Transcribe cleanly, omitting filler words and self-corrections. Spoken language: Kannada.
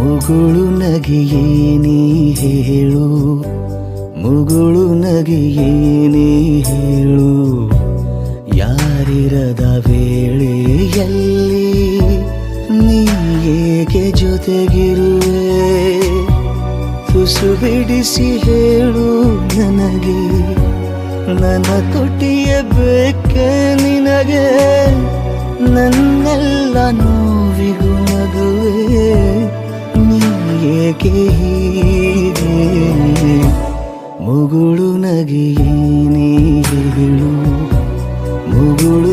ಮುಗುಳು ನಗೆಯೇ ನೀ ಹೇಳು, ಮುಗುಳು ನಗೆಯೇ ನೀ ಹೇಳು. ಯಾರಿರದ ವೇಳೆಯಲ್ಲಿ ನೀ ಏಕೆ ಜೊತೆಗಿರುವೆ? ತುಸು ಬಿಡಿಸಿ ಹೇಳು ನನಗೆ, ನನ್ನ ತುಟಿಯ ಬೇಕೆ ನಿನಗೆ? ನನ್ನೆಲ್ಲ ನೋವಿಗೂ ನಗುವೆ, ನೀ ಏಕೆ ಹೀಗೆ? ಮುಗುಳು ನಗೆಯೇ ನೀ ಹೇಳು, ಮುಗುಳು